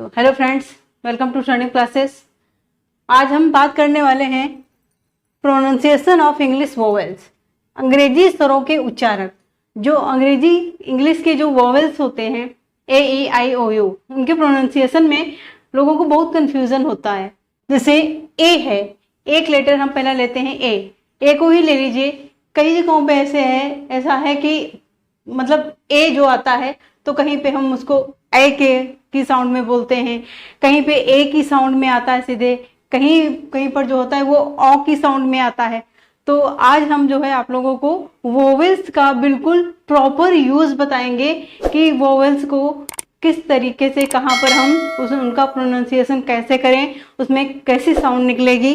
तो hello friends, welcome to sterning classes. आज हम बात करने वाले हैं प्रोनाउंसिएशन ऑफ इंग्लिश वोवेल्स, अंग्रेजी स्वरों के उच्चारण। जो अंग्रेजी इंग्लिश के जो वोवेल्स होते हैं ए ई आई ओ यू, उनके प्रोनाउंसिएशन में लोगों को बहुत कंफ्यूजन होता है। जैसे ए है, एक लेटर हम पहला लेते हैं ए को ही ले लीजिए। कई जगहों पे ऐसा है कि मतलब ए जो आता है तो कहीं पे हम उसको ए के की साउंड में बोलते हैं, कहीं पे ए की साउंड में आता है सीधे, कहीं कहीं पर जो होता है वो ओ की साउंड में आता है। तो आज हम जो है आप लोगों को वोवेल्स का बिल्कुल प्रॉपर यूज बताएंगे कि वोवेल्स को किस तरीके से, कहाँ पर हम उनका प्रोनाउंसिएशन कैसे करें, उसमें कैसी साउंड निकलेगी।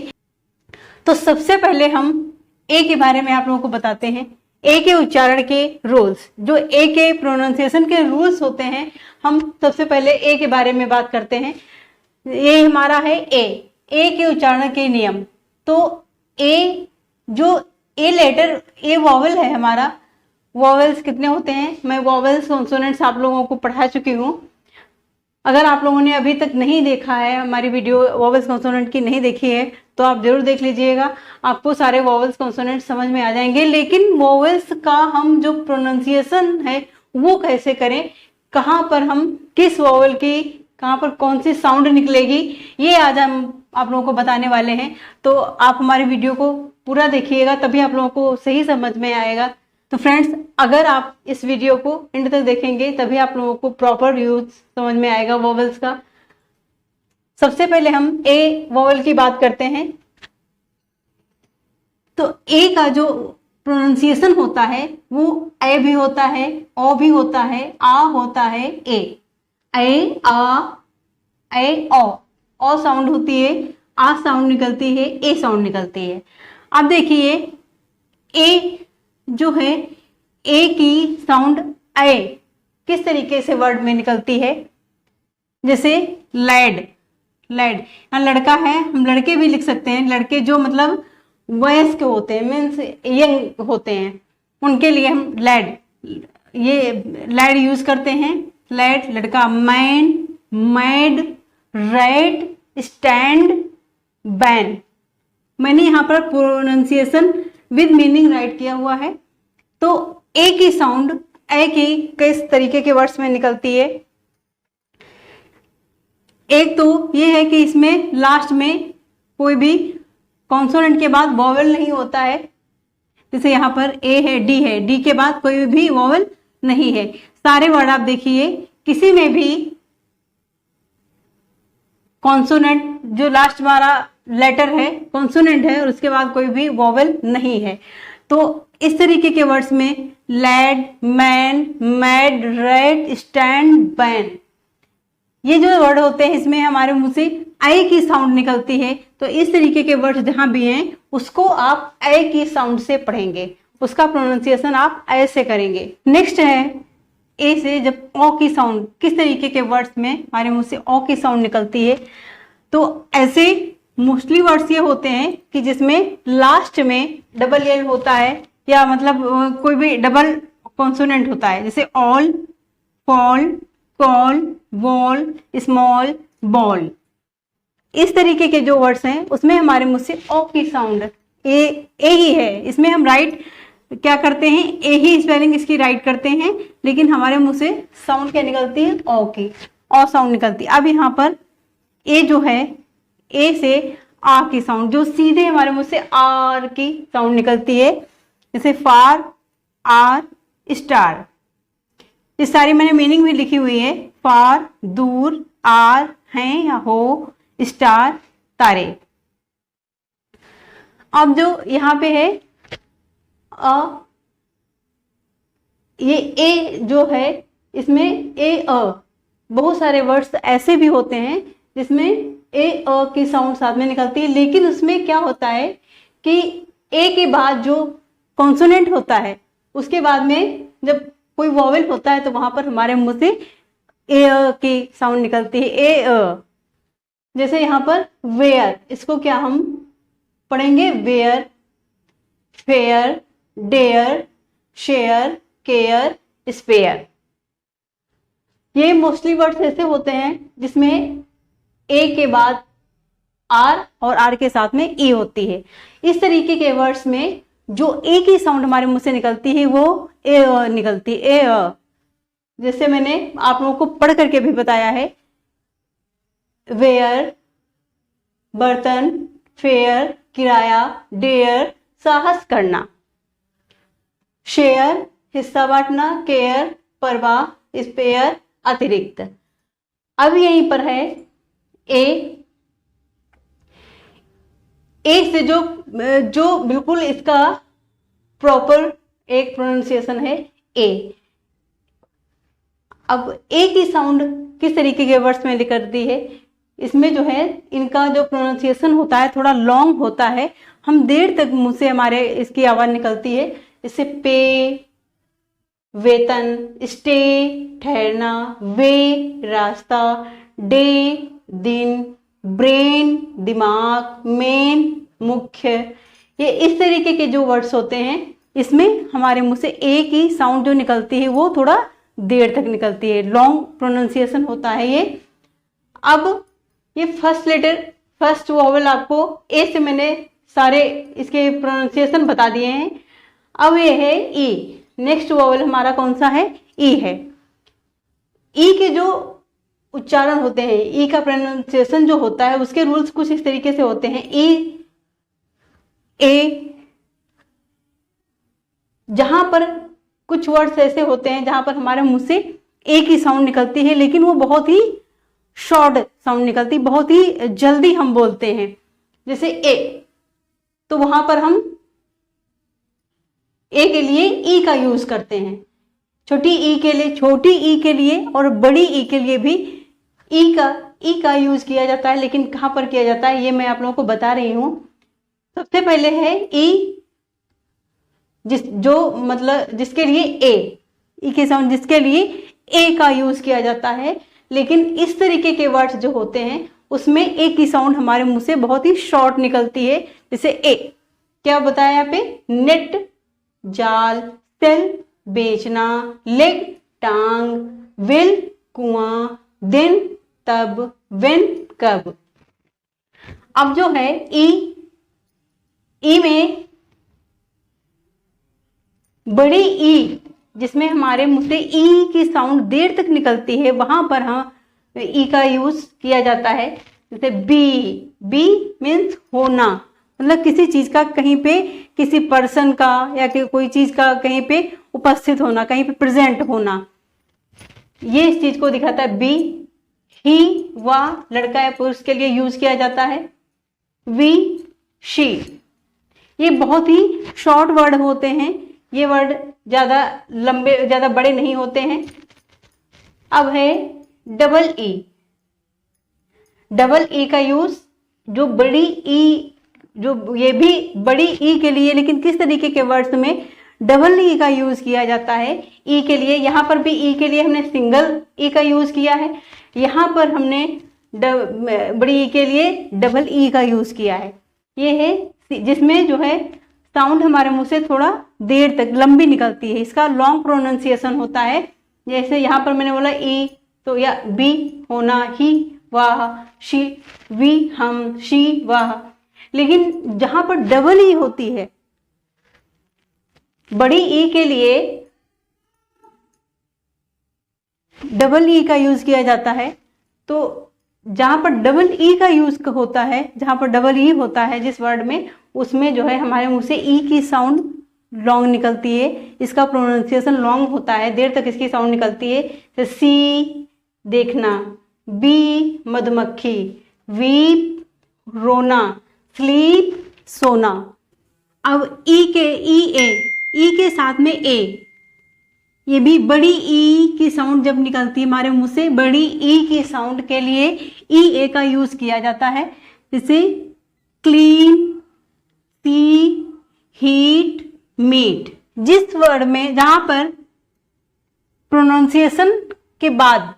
तो सबसे पहले हम ए के बारे में आप लोगों को बताते हैं। ए के उच्चारण के रूल्स, जो ए के प्रोनाउंसिएशन के रूल्स होते हैं, हम सबसे पहले ए के बारे में बात करते हैं। ये हमारा है ए के उच्चारण के नियम। तो ए जो ए लेटर, ए वॉवेल है हमारा। वॉवेल्स कितने होते हैं, मैं वॉवेल्स कॉन्सोनेंट्स आप लोगों को पढ़ा चुकी हूँ। अगर आप लोगों ने अभी तक नहीं देखा है, हमारी वीडियो वॉवेल्स कॉन्सोनेंट की नहीं देखी है, तो आप जरूर देख लीजिएगा। आपको सारे वॉवेल्स कॉन्सोनेंट समझ में आ जाएंगे। लेकिन वॉवेल्स का हम जो प्रोनाउंसिएशन है वो कैसे करें, कहाँ पर हम किस वॉवेल की कहाँ पर कौन सी साउंड निकलेगी, ये आज हम आप लोगों को बताने वाले हैं। तो आप हमारे वीडियो को पूरा देखिएगा, तभी आप लोगों को सही समझ में आएगा। तो फ्रेंड्स, अगर आप इस वीडियो को एंड तक देखेंगे तभी आप लोगों को प्रॉपर यूज समझ में आएगा वॉवेल्स का। सबसे पहले हम ए वॉवेल की बात करते हैं। तो ए का जो प्रोनाउंसिएशन होता है वो ए भी होता है, ओ भी होता है, आ होता है। ए आ ए ओ साउंड होती है, आ साउंड निकलती है, ए साउंड निकलती है। अब देखिए ए जो है, ए की साउंड ए किस तरीके से वर्ड में निकलती है। जैसे लैड, यहाँ लड़का है, हम लड़के भी लिख सकते हैं। लड़के जो मतलब वयस्क होते हैं, मीन्स यंग होते हैं, उनके लिए हम लैड यूज करते हैं। लैड लड़का। Man, mad, red, stand, ban. मैंने यहाँ पर प्रोनाउंसिएशन विद मीनिंग राइट किया हुआ है। तो ए की साउंड ए की किस तरीके के वर्ड्स में निकलती है। एक तो ये है कि इसमें लास्ट में कोई भी कॉन्सोनेंट के बाद वॉवेल नहीं होता है। जैसे यहाँ पर ए है, डी के बाद कोई भी वॉवेल नहीं है। सारे वर्ड आप देखिए, किसी में भी कॉन्सोनेंट जो लास्ट हमारा लेटर है कॉन्सोनेंट है और उसके बाद कोई भी वॉवेल नहीं है। तो इस तरीके के वर्ड्स में lad, man, mad, red, stand, ban, ये जो वर्ड होते हैं इसमें हमारे मुंह से आई की साउंड निकलती है। तो इस तरीके के वर्ड जहां भी हैं उसको आप ए की साउंड से पढ़ेंगे, उसका प्रोनाउंसिएशन आप ए से करेंगे। नेक्स्ट है ए से जब ओ की साउंड, किस तरीके के वर्ड्स में हमारे मुंह से ओ की साउंड निकलती है। तो ऐसे मोस्टली वर्ड्स ये होते हैं कि जिसमें लास्ट में डबल एल होता है, या मतलब कोई भी डबल कॉन्सोनेंट होता है। जैसे all, fall, call, wall, small, ball. इस तरीके के जो वर्ड्स हैं उसमें हमारे मुंह से ओ की साउंड ए ही है। इसमें हम राइट क्या करते हैं, ए ही स्पेलिंग इसकी राइट करते हैं, लेकिन हमारे मुंह से साउंड क्या निकलती है, ओ की, ओ साउंड निकलती है। अब यहाँ पर ए जो है, ए से आ की साउंड, जो सीधे हमारे मुंह से आर की साउंड निकलती है। जैसे फार, आर, स्टार। इस सारी मैंने मीनिंग भी लिखी हुई है। फार दूर, आर हैं या हो, स्टार तारे। अब जो यहाँ पे है ये ए जो है, इसमें ए बहुत सारे वर्ड्स ऐसे भी होते हैं जिसमें ए की साउंड साथ में निकलती है। लेकिन उसमें क्या होता है कि ए के बाद जो कॉन्सोनेंट होता है उसके बाद में जब कोई वॉवेल होता है तो वहां पर हमारे मुंह से ए की साउंड निकलती है, ए। जैसे यहाँ पर वेयर, इसको क्या हम पढ़ेंगे, where, fare, dare, share, care, spare. ये मोस्टली वर्ड्स ऐसे होते हैं जिसमें ए के बाद आर और आर के साथ में ई होती है। इस तरीके के वर्ड्स में जो ए की साउंड हमारे मुंह से निकलती है वो ए निकलती है, ए। जैसे मैंने आप लोगों को पढ़ करके भी बताया है, वेयर बर्तन, फेयर किराया, डेयर साहस करना, शेयर हिस्सा बांटना, केयर परवाह, स्पेयर अतिरिक्त। अब यहीं पर है ए से जो बिल्कुल इसका प्रॉपर एक प्रोनाउंसिएशन है ए। अब ए की साउंड किस तरीके के वर्ड्स में निकलती है, इसमें जो है इनका जो प्रोनाउंसिएशन होता है थोड़ा लॉन्ग होता है, हम देर तक मुंह से हमारे इसकी आवाज निकलती है। जैसे पे वेतन, स्टे ठहरना, वे रास्ता, डे दिन, ब्रेन दिमाग, मेन मुख्य। ये इस तरीके के जो वर्ड्स होते हैं इसमें हमारे मुंह से ए की साउंड जो निकलती है वो थोड़ा देर तक निकलती है, लॉन्ग प्रोनाउंसिएशन होता है ये। अब ये फर्स्ट वोवेल आपको ए से मैंने सारे इसके प्रोनाउंसिएशन बता दिए हैं। अब ये है ई, नेक्स्ट वोवेल हमारा कौन सा है, ई है। ई के जो उच्चारण होते हैं, ई का प्रोनाउंसिएशन जो होता है उसके रूल्स कुछ इस तरीके से होते हैं। ई ए, जहां पर कुछ वर्ड्स ऐसे होते हैं जहां पर हमारे मुंह से ए की साउंड निकलती है लेकिन वो बहुत ही शॉर्ट साउंड निकलती, बहुत ही जल्दी हम बोलते हैं। जैसे ए, तो वहां पर हम ए के लिए ई का यूज करते हैं, छोटी ई के लिए और बड़ी ई के लिए भी ई का यूज किया जाता है। लेकिन कहां पर किया जाता है ये मैं आप लोगों को बता रही हूं। सबसे पहले है ई, जिसके लिए ई के साउंड जिसके लिए ए का यूज किया जाता है। लेकिन इस तरीके के वर्ड्स जो होते हैं उसमें ए की साउंड हमारे मुंह से बहुत ही शॉर्ट निकलती है। जैसे ए, क्या बताया यहाँ पे, नेट जाल, सेल बेचना, लेग टांग, वेल कुआं, देन तब, वेन कब। अब जो है ई में बड़ी ई जिसमें हमारे मुंह से ई की साउंड देर तक निकलती है वहां पर हम ई का यूज किया जाता है। जैसे बी मीन्स होना, मतलब किसी चीज का कहीं पे, किसी पर्सन का या कोई चीज का कहीं पे उपस्थित होना, कहीं पे प्रेजेंट होना, ये इस चीज को दिखाता है। बी, ही वह लड़का या पुरुष के लिए यूज किया जाता है। वी शी, ये बहुत ही शॉर्ट वर्ड होते हैं, ये वर्ड ज्यादा लंबे ज्यादा बड़े नहीं होते हैं। अब है डबल ई का यूज, जो बड़ी ई, जो ये भी बड़ी ई के लिए, लेकिन किस तरीके के वर्ड्स में डबल ई का यूज किया जाता है ई के लिए। यहां पर भी ई के लिए हमने सिंगल ई का यूज किया है, यहां पर हमने बड़ी ई के लिए डबल ई का यूज किया है। ये है जिसमें जो है साउंड हमारे मुंह से थोड़ा देर तक लंबी निकलती है, इसका लॉन्ग प्रोनाउंसिएशन होता है। जैसे यहां पर मैंने बोला ई, तो या बी होना, ही वाह, शी वी हम, शी वाह। लेकिन जहां पर डबल ई होती है, बड़ी ई के लिए डबल ई का यूज किया जाता है। तो जहां पर डबल ई का यूज होता है, जहां पर डबल ई होता है जिस वर्ड में, उसमें जो है हमारे मुंह से ई की साउंड लॉन्ग निकलती है, इसका प्रोनाउंसिएशन लॉन्ग होता है, देर तक इसकी साउंड निकलती है। तो सी देखना, बी मधुमक्खी, वीप रोना, स्लीप सोना। अब ई के साथ में ए, ये भी बड़ी ई की साउंड जब निकलती है हमारे मुंह से, बड़ी ई की साउंड के लिए ई ए का यूज किया जाता है। जैसे क्लीन, सी, हीट, मीट। जिस वर्ड में जहां पर प्रोनाउंसिएशन के बाद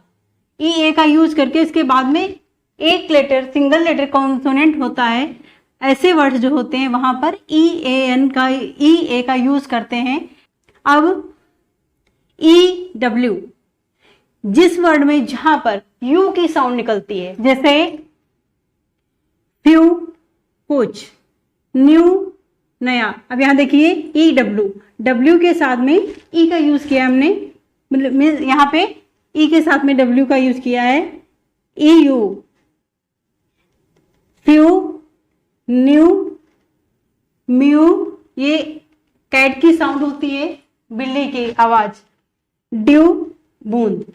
ई ए का यूज करके इसके बाद में एक लेटर, सिंगल लेटर कॉन्सोनेंट होता है, ऐसे वर्ड्स जो होते हैं वहां पर ई ए का यूज करते हैं। अब ई डब्ल्यू, जिस वर्ड में जहां पर यू की साउंड निकलती है, जैसे फ्यू कुछ, न्यू नया। अब यहां देखिए ई डब्ल्यू, डब्ल्यू के साथ में ई का यूज किया हमने, मतलब यहां पे ई के साथ में डब्ल्यू का यूज किया है, E U. Few, new, mu, ये कैट की साउंड होती है, बिल्ली की आवाज। ड्यू बूंद।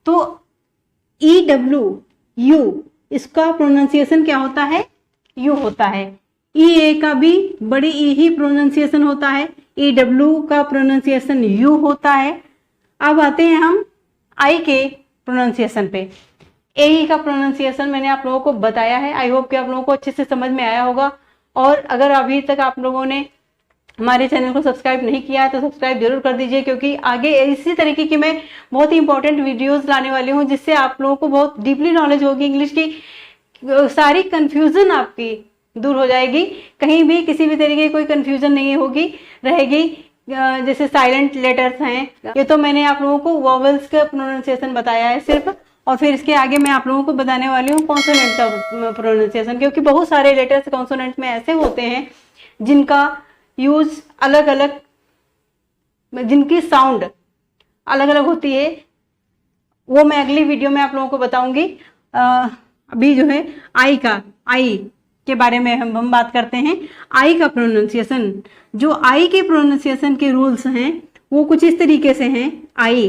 तो ई डब्ल्यू यू, इसका प्रोनाउंसिएशन क्या होता है? यू होता है। ई ए का भी बड़ी ई ही प्रोनाउंसिएशन होता है, ई डब्ल्यू का प्रोनाउंसिएशन यू होता है। अब आते हैं हम आई के प्रोनाउंसिएशन पे। ए का प्रोनाउंसिएशन मैंने आप लोगों को बताया है, आई होप कि आप लोगों को अच्छे से समझ में आया होगा। और अगर अभी तक आप लोगों ने हमारे चैनल को सब्सक्राइब नहीं किया है तो सब्सक्राइब जरूर कर दीजिए, क्योंकि आगे इसी तरीके की मैं बहुत ही इंपॉर्टेंट वीडियोस लाने वाली हूँ, जिससे आप लोगों को बहुत डीपली नॉलेज होगी इंग्लिश की, सारी कंफ्यूजन आपकी दूर हो जाएगी, कहीं भी किसी भी तरीके की कोई कंफ्यूजन नहीं होगी रहेगी। जैसे साइलेंट लेटर्स हैं, ये तो मैंने आप लोगों को वॉवेल्स का प्रोनाउंसिएशन बताया है सिर्फ, और फिर इसके आगे मैं आप लोगों को बताने वाली हूँ कॉन्सोनेंट का प्रोनाउंसिएशन, क्योंकि बहुत सारे लेटर्स कॉन्सोनेंट में ऐसे होते हैं जिनका यूज अलग अलग, जिनकी साउंड अलग अलग होती है, वो मैं अगली वीडियो में आप लोगों को बताऊंगी। अभी जो है आई के बारे में हम बात करते हैं। आई का प्रोनाउंसिएशन, जो आई के प्रोनाउंसिएशन के रूल्स हैं वो कुछ इस तरीके से हैं। आई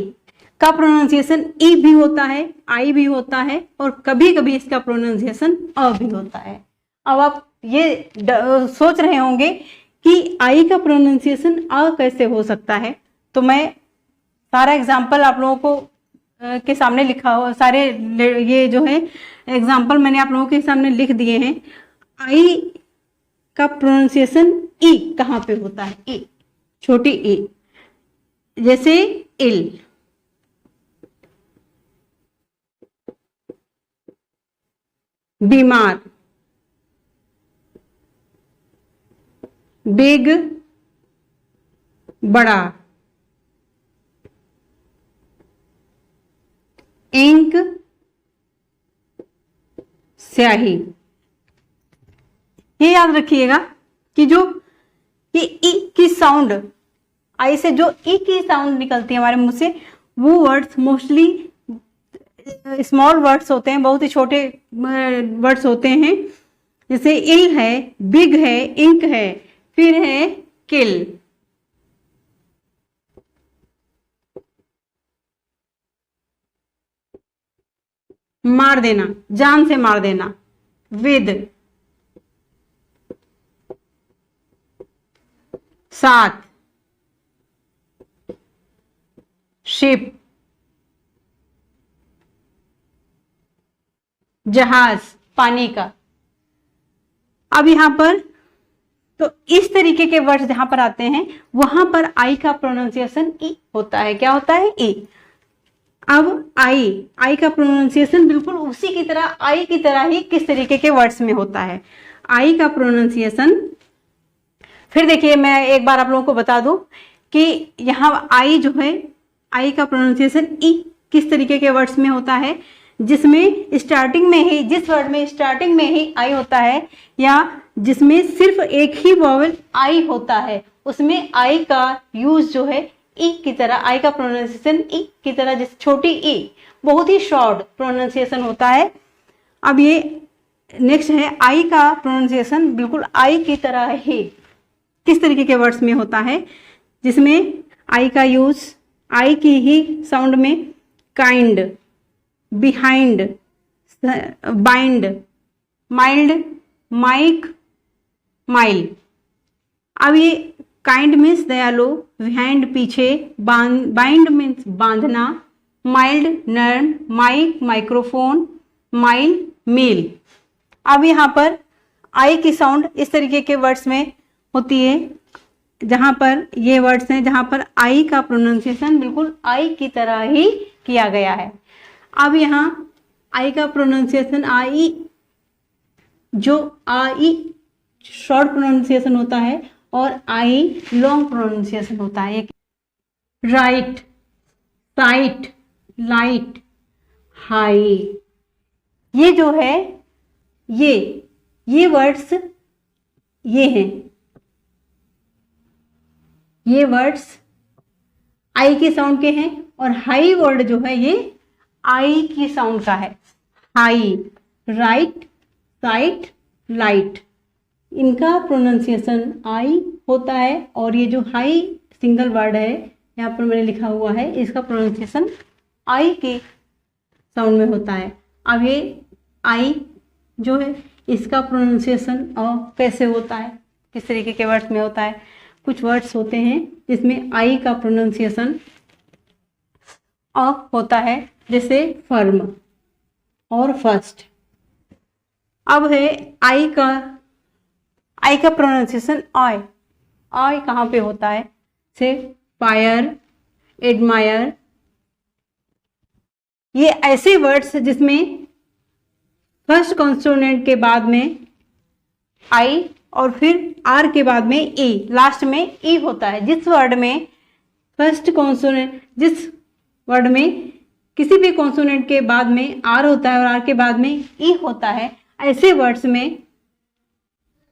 का प्रोनाउंसिएशन ई भी होता है, आई भी होता है, और कभी कभी इसका प्रोनाउंसिएशन अ भी होता है। अब आप ये सोच रहे होंगे कि आई का प्रोनाउंसिएशन अ कैसे हो सकता है, तो मैं सारा एग्जाम्पल आप लोगों को के सामने लिखा हो, सारे ये जो है एग्जाम्पल मैंने आप लोगों के सामने लिख दिए हैं। आई का प्रोनाउंसिएशन ई कहाँ पे होता है? ई, छोटी ई, जैसे इल, बीमार, बिग बड़ा, इंक स्याही। ये याद रखिएगा कि जो कि ई की साउंड, आई से जो ई की साउंड निकलती है हमारे मुंह से, वो वर्ड्स मोस्टली स्मॉल वर्ड्स होते हैं, बहुत ही छोटे वर्ड्स होते हैं। जैसे इल है, बिग है, इंक है, फिर है किल। मार देना, जान से मार देना, विद, साथ, शिप, जहाज, पानी का। अब यहां पर तो इस तरीके के वर्ड्स जहां पर आते हैं वहां पर आई का प्रोनाउंसिएशन ई होता है। क्या होता है? ई। अब आई का प्रोनाउंसिएशन बिल्कुल उसी की तरह, आई की तरह ही किस तरीके के वर्ड्स में होता है आई का प्रोनाउंसिएशन। फिर देखिए मैं एक बार आप लोगों को बता दूं कि यहाँ आई जो है, आई का प्रोनाउंसिएशन ई किस तरीके के वर्ड्स में होता है, जिसमें स्टार्टिंग में ही, जिस वर्ड में स्टार्टिंग में ही आई होता है, या जिसमें सिर्फ एक ही वॉवेल आई होता है, उसमें आई का यूज जो है ई की तरह, आई का प्रोनाउंसिएशन ई की तरह, जैसे छोटी ई, बहुत ही शॉर्ट प्रोनाउंसिएशन होता है। अब ये नेक्स्ट है आई का प्रोनाउंसिएशन बिल्कुल आई की तरह ही किस तरीके के वर्ड्स में होता है, जिसमें आई का यूज आई की ही साउंड में kind, behind, bind, mild, mike, mile. अब ये काइंड मीन्स दयालु, बिहाइंड पीछे, बाइंड मीन्स बांधना, माइल्ड नर्म, माइक माइक्रोफोन, माइल मील। अब यहाँ पर आई की साउंड इस तरीके के वर्ड्स में होती है, जहां पर ये वर्ड्स हैं जहां पर आई का प्रोनाउंसिएशन बिल्कुल आई की तरह ही किया गया है। अब यहाँ आई का प्रोनाउंसिएशन, आई जो आई शॉर्ट प्रोनाउंसिएशन होता है और आई लॉन्ग प्रोनाउंसिएशन होता है। Right, site, light, high. ये जो है ये वर्ड्स ये हैं, ये वर्ड्स आई के साउंड के हैं, और हाई वर्ड जो है ये आई की साउंड का है। हाई, राइट, साइट, लाइट, इनका प्रोनाउंसिएशन आई होता है, और ये जो हाई सिंगल वर्ड है यहाँ पर मैंने लिखा हुआ है, इसका प्रोनाउंसिएशन आई के साउंड में होता है। अब ये आई जो है इसका प्रोनाउंसिएशन कैसे होता है, किस तरीके के वर्ड्स में होता है। कुछ वर्ड्स होते हैं जिसमें आई का प्रोनाउंसिएशन होता है, जैसे फर्म और फर्स्ट। अब है आई का प्रोनाउंसिएशन आई। आई कहाँ पे होता है, से फायर, एडमायर, ये ऐसे वर्ड्स जिसमें फर्स्ट कॉन्सोनेंट के बाद में आई और फिर आर के बाद में ई, लास्ट में ई होता है। जिस वर्ड में फर्स्ट कॉन्सोनेंट, जिस वर्ड में किसी भी कॉन्सोनेंट के बाद में आर होता है और आर के बाद में ई होता है, ऐसे वर्ड्स में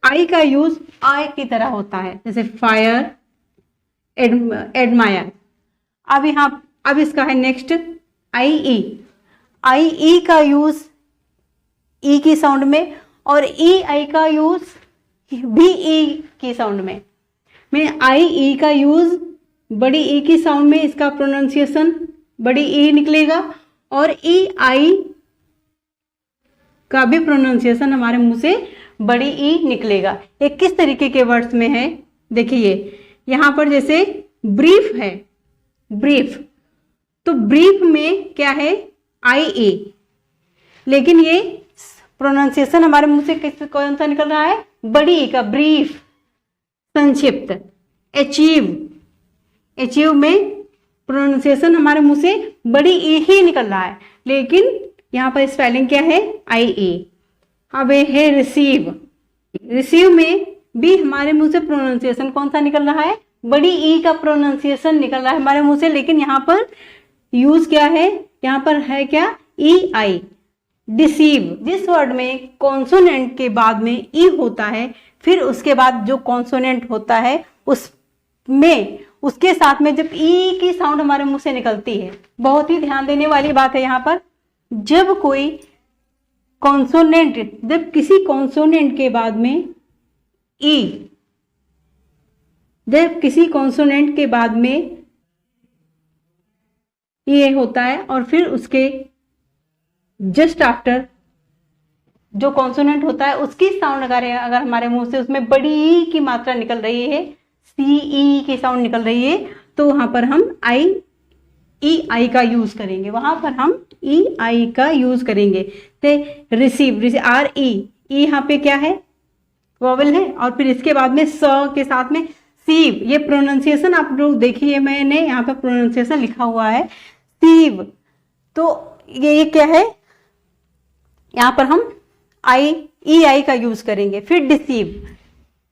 आई का यूज आई की तरह होता है, जैसे फायर, एडमायर। अब इसका है नेक्स्ट आई ई का यूज ई की साउंड में, और ई आई का यूज भी ई की साउंड में आई ई का यूज बड़ी ई की साउंड में, इसका प्रोनाउंसिएशन बड़ी ई निकलेगा, और ई आई का भी प्रोनाउंसिएशन हमारे मुंह से बड़ी ई निकलेगा। ये किस तरीके के वर्ड्स में है, देखिए यहां पर जैसे ब्रीफ है, ब्रीफ, तो ब्रीफ में क्या है आई ए, लेकिन ये प्रोनाउंसिएशन हमारे मुंह से कौन सा निकल रहा है, बड़ी ई का, ब्रीफ, संक्षिप्त। अचीव में प्रोनाउंसिएशन हमारे मुंह से बड़ी ई ही निकल रहा है, लेकिन यहाँ पर स्पेलिंग क्या है, आई ए। अब है रिसीव में भी हमारे मुंह से प्रोनाउंसिएशन कौन सा निकल रहा है, बड़ी ई का प्रोनाउंसिएशन निकल रहा है हमारे मुंह से, लेकिन यहाँ पर यूज क्या है, यहाँ पर है क्या, ई आई। डिसीव, जिस वर्ड में कॉन्सोनेंट के बाद में ई होता है, फिर उसके बाद जो कॉन्सोनेंट होता है उसमें उसके साथ में जब ई की साउंड हमारे मुंह से निकलती है, बहुत ही ध्यान देने वाली बात है यहाँ पर, जब कोई कॉन्सोनेंट, जब किसी कॉन्सोनेंट के बाद में ई, जब किसी कॉन्सोनेंट के बाद में ये होता है और फिर उसके जस्ट आफ्टर जो कॉन्सोनेंट होता है उसकी साउंड अगर हमारे मुंह से उसमें बड़ी ई की मात्रा निकल रही है, सी ई की साउंड निकल रही है, तो वहां पर हम ई आई का यूज करेंगे, वहां पर हम ई आई का यूज करेंगे। तो रिसीव, आर ई यहाँ पे क्या है, वोवेल है, और फिर इसके बाद में स के साथ में सीव, ये प्रोनाउंसिएशन आप लोग देखिए, मैंने यहाँ पे प्रोनाउंसिएशन लिखा हुआ है सीव, तो ये क्या है, यहाँ पर हम ई आई का यूज करेंगे। फिर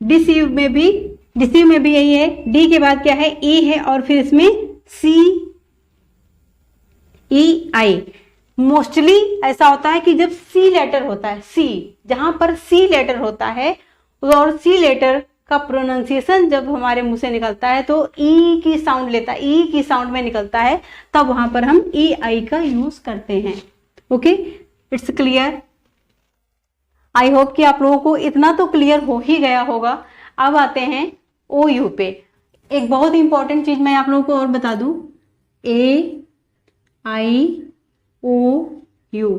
डिसीव में भी यही है, डी के बाद क्या है, ई है, और फिर इसमें सी ई आई। मोस्टली ऐसा होता है कि जब सी लेटर होता है, सी, जहां पर सी लेटर होता है और सी लेटर का प्रोनाउंसिएशन जब हमारे मुंह से निकलता है तो ई की साउंड लेता है, ई की साउंड में निकलता है, तब वहां पर हम ई आई का यूज करते हैं। Okay, it's clear. I hope कि आप लोगों को इतना तो क्लियर हो ही गया होगा। अब आते हैं ओ यू पे। एक बहुत इंपॉर्टेंट चीज मैं आप लोगों को और बता दूं, ए आई ओ यू,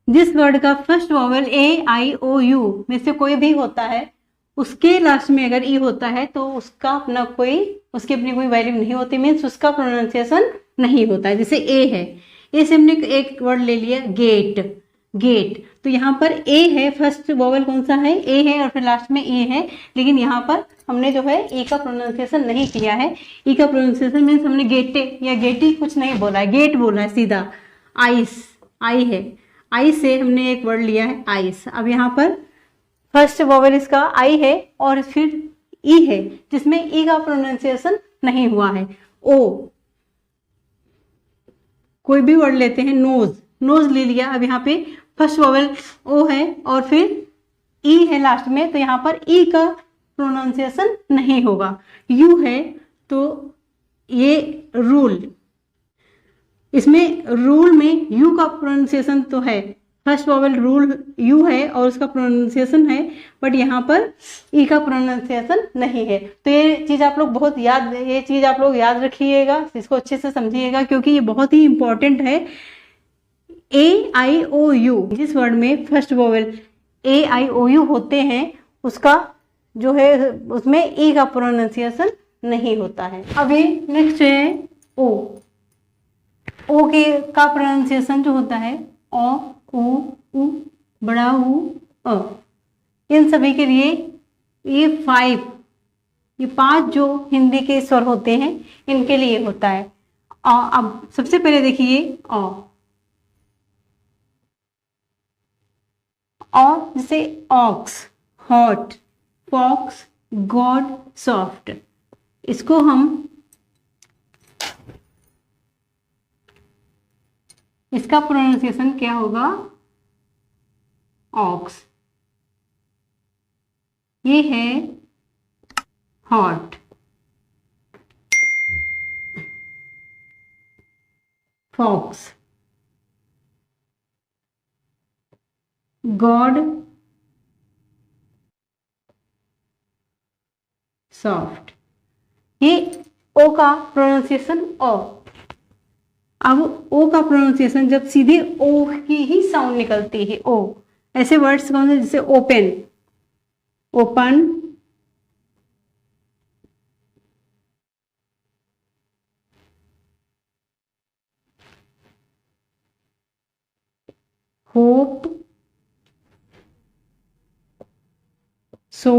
जिस वर्ड का first vowel A I O U में से कोई भी होता है, उसके लास्ट में अगर ई होता है तो उसका अपना कोई, उसकी अपनी कोई वैल्यू नहीं होती, मीन्स उसका प्रोनाउंसिएशन नहीं होता है। जैसे ए है, ए से हमने एक वर्ड ले लिया गेट, तो यहाँ पर ए है, फर्स्ट वोवेल कौन सा है, ए है, और फिर लास्ट में ए है, लेकिन यहाँ पर हमने जो है ई का प्रोनाउंसिएशन नहीं किया है। ई का प्रोनाउंसिएशन मीन्स हमने गेटे या गेटी कुछ नहीं बोला है, गेट बोला है सीधा। आइस, आई है, आई से हमने एक वर्ड लिया है आइस। अब यहाँ पर फर्स्ट वोवेल इसका आई है और फिर ई है, जिसमें ई का प्रोनाउंसिएशन नहीं हुआ है। ओ, कोई भी वर्ड लेते हैं, नोज, नोज ले लिया। अब यहाँ पे फर्स्ट वोवेल ओ है और फिर ई है लास्ट में, तो यहाँ पर ई का प्रोनाउंसिएशन नहीं होगा। यू है तो ये रूल, इसमें रूल में यू का प्रोनाउंसिएशन तो है, फर्स्ट वोवेल रूल यू है और उसका प्रोनाउंसिएशन है, बट यहाँ पर ई का प्रोनाउंसिएशन नहीं है। तो ये चीज़ आप लोग याद रखिएगा, इसको अच्छे से समझिएगा क्योंकि ये बहुत ही इंपॉर्टेंट है। ए आई ओ यू, जिस वर्ड में first vowel A I O U होते हैं उसका जो है उसमें ई का प्रोनाउंसिएशन नहीं होता है। अभी नेक्स्ट है ओ। ओ के का प्रोनाउंसिएशन जो होता है ओ, उ, बड़ा उ, अ। इन सभी के लिए ये 5 जो हिंदी के स्वर होते हैं इनके लिए होता है। अब सबसे पहले देखिए और जैसे ox, hot, fox, god, soft, इसको इसका प्रोनाउंसिएशन क्या होगा? ऑक्स। ये है हॉट, फॉक्स, गॉड, सॉफ्ट। ये ओ का प्रोनाउंसिएशन ओ। अब ओ का प्रोनाउंसिएशन जब सीधे ओ की ही साउंड निकलती है ओ, ऐसे वर्ड्स कौन से जैसे ओपन, ओपन, होप, सो,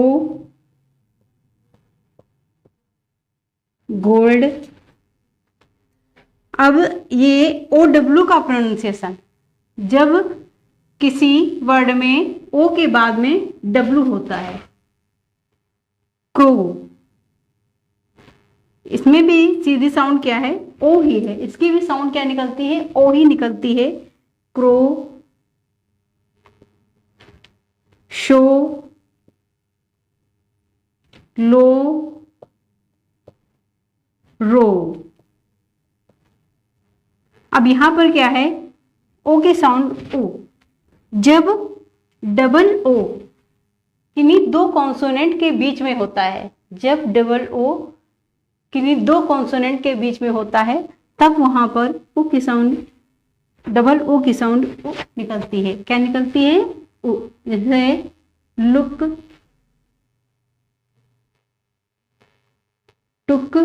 गोल्ड। अब ये ओ डब्ल्यू का प्रोनाउंसिएशन, जब किसी वर्ड में ओ के बाद में डब्ल्यू होता है, क्रो, इसमें भी सीधी साउंड क्या है? ओ ही है, इसकी भी साउंड क्या निकलती है? ओ ही निकलती है। क्रो, शो, लो, रो। अब यहां पर क्या है? ओ की साउंड ओ, जब डबल ओ किन्हीं 2 कॉन्सोनेंट के बीच में होता है, जब डबल ओ किन्हीं 2 कॉन्सोनेंट के बीच में होता है तब वहां पर ओ की साउंड, डबल ओ की साउंड ओ निकलती है। क्या निकलती है? ओ। जैसे लुक, टुक,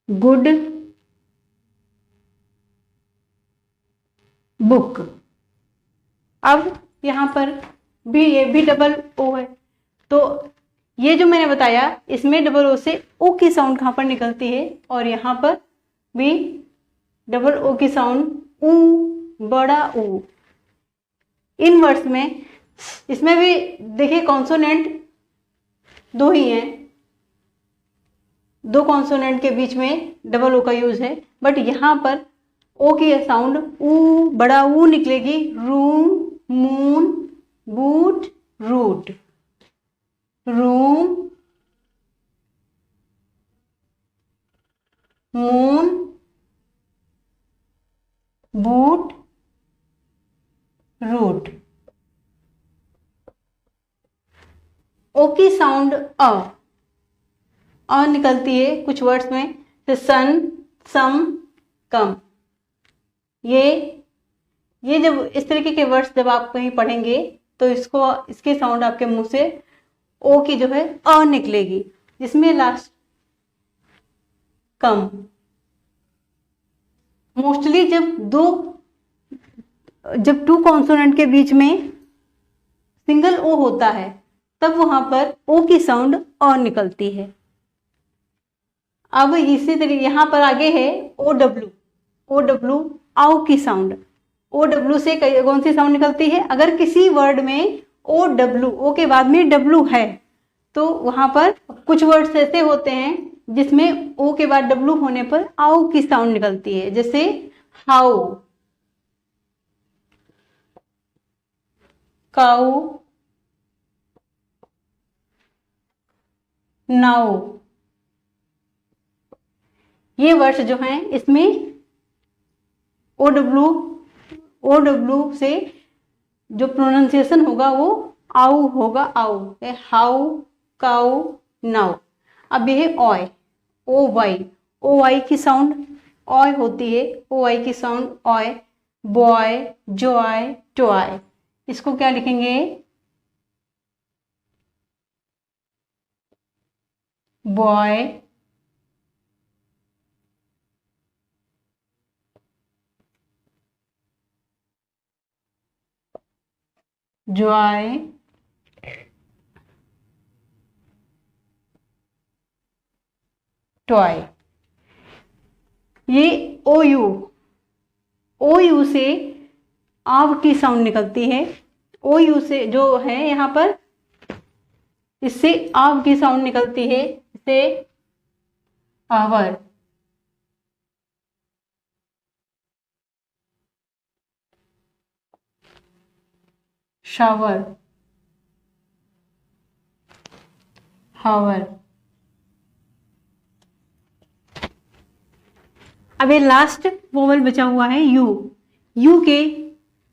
गुड, बुक। अब यहां पर भी ये भी डबल ओ है, तो ये जो मैंने बताया इसमें डबल ओ से ओ की साउंड कहां पर निकलती है, और यहां पर भी डबल ओ की साउंड ऊ, बड़ा ऊ। इन वर्ड्स में, इसमें भी देखिए कॉन्सोनेंट 2 ही हैं, 2 कॉन्सोनेंट के बीच में डबल ओ का यूज है, बट यहां पर ओ की साउंड ऊ, बड़ा ऊ निकलेगी। Room, moon, boot, root. Room, moon, boot, root. ओ की साउंड अ निकलती है कुछ वर्ड्स में, जैसे सन, सम, कम। ये जब इस तरीके के वर्ड्स जब आप कहीं पढ़ेंगे तो इसके साउंड आपके मुंह से ओ की जो है अ निकलेगी, जिसमें लास्ट कम। मोस्टली जब 2 कॉन्सोनेंट के बीच में सिंगल ओ होता है तब वहां पर ओ की साउंड अ निकलती है। अब इसी तरीके यहां पर आगे है ओ डब्ल्यू। ओ डब्ल्यू आओ की साउंड। ओ डब्ल्यू से कौन सी साउंड निकलती है? अगर किसी वर्ड में ओ के बाद में डब्ल्यू है तो वहां पर कुछ वर्ड्स ऐसे होते हैं जिसमें ओ के बाद डब्लू होने पर आउ की साउंड निकलती है, जैसे हाउ, काउ, नाउ। ये वर्ड्स जो हैं इसमें ओ डब्लू से जो प्रोनाउंसिएशन होगा वो आउ होगा, आउ, हाउ, काउ, नाउ। अब ये है ऑय, ओ वाई की साउंड ऑय होती है, ओ वाई की sound oy, boy, joy, toy. इसको क्या लिखेंगे, बॉय, जॉय, टॉय। ये ओ यू से आव की साउंड निकलती है, ओ यू से जो है यहाँ पर, इससे आव की साउंड निकलती है, इसे आवर, शावर, हावर। अब ये लास्ट वोवल बचा हुआ है यू के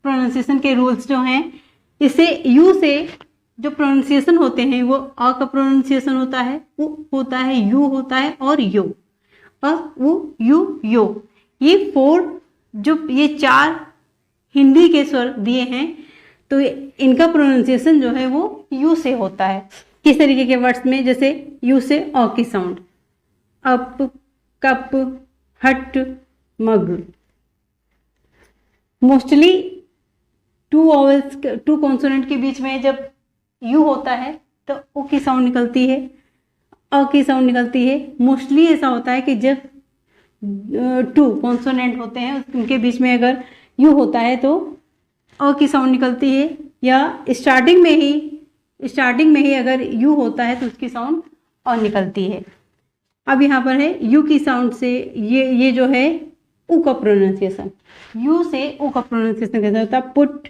प्रोनाउंसिएशन के रूल्स जो हैं, इससे यू से जो प्रोनाउंसिएशन होते हैं वो अ का प्रोनाउंसिएशन होता है, उ होता है, यू होता है और यो, अ उ यू यो। ये 4 हिंदी के स्वर दिए हैं, तो इनका प्रोनाउंसिएशन जो है वो यू से होता है। किस तरीके के वर्ड्स में, जैसे यू से अ की साउंड, अप, कप, हट, मग। मोस्टली 2 कॉन्सोनेंट के बीच में जब यू होता है तो ओ की साउंड निकलती है, अ की साउंड निकलती है। मोस्टली ऐसा होता है कि जब 2 कॉन्सोनेंट होते हैं उनके बीच में अगर यू होता है तो अ की साउंड निकलती है, या स्टार्टिंग में ही अगर यू होता है तो उसकी साउंड अ निकलती है। अब यहाँ पर है यू की साउंड से ये जो है उ का प्रोनाउंसिएशन, यू से उ का प्रोनाउंसिएशन कैसा होता है, पुट,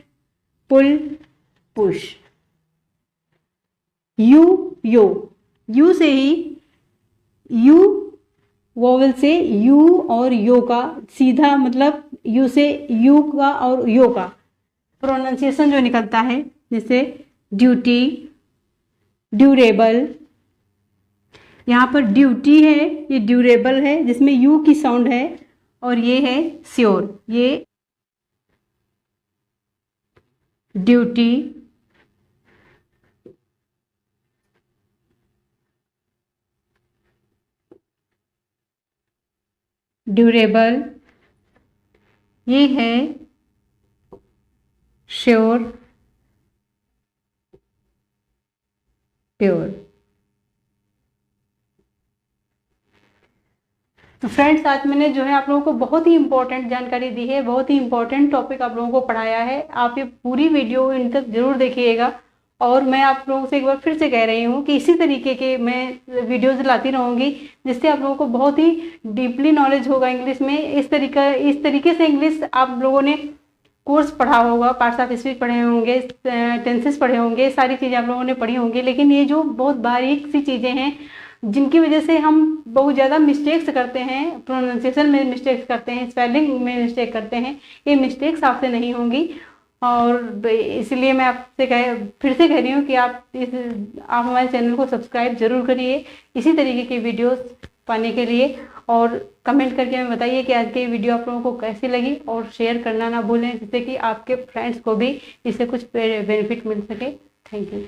पुल, पुश। यू से ही यू वोवेल से यू और यो का सीधा, मतलब यू से यू का और यो का प्रोनाउंसिएशन जो निकलता है, जैसे ड्यूटी, ड्यूरेबल। यहाँ पर ड्यूटी है, ये ड्यूरेबल है जिसमें यू की साउंड है, और ये है श्योर, ये ड्यूटी, ड्यूरेबल, ये है श्योर, प्योर। तो फ्रेंड्स, आज मैंने जो है आप लोगों को बहुत ही इंपॉर्टेंट जानकारी दी है, बहुत ही इंपॉर्टेंट टॉपिक आप लोगों को पढ़ाया है। आप ये पूरी वीडियो इन तक जरूर देखिएगा, और मैं आप लोगों से एक बार फिर से कह रही हूँ कि इसी तरीके के मैं वीडियोज लाती रहूँगी, जिससे आप लोगों को बहुत ही डीपली नॉलेज होगा इंग्लिश में। इस तरीके से इंग्लिश आप लोगों ने कोर्स पढ़ा होगा, पार्ट्स ऑफ स्पीच पढ़े होंगे, टेंसेस पढ़े होंगे, सारी चीज़ें आप लोगों ने पढ़ी होंगी, लेकिन ये जो बहुत बारीक सी चीज़ें हैं जिनकी वजह से हम बहुत ज़्यादा मिस्टेक्स करते हैं, प्रोनाउंसिएशन में मिस्टेक्स करते हैं, स्पेलिंग में मिस्टेक करते हैं, ये मिस्टेक्स आपसे नहीं होंगी। और इसलिए मैं आपसे फिर से कह रही हूँ कि आप हमारे चैनल को सब्सक्राइब जरूर करिए इसी तरीके की वीडियोस पाने के लिए, और कमेंट करके हमें बताइए कि आज की वीडियो आप लोगों को कैसी लगी, और शेयर करना ना भूलें, जिससे कि आपके फ्रेंड्स को भी इससे कुछ बेनिफिट मिल सके। Thank you.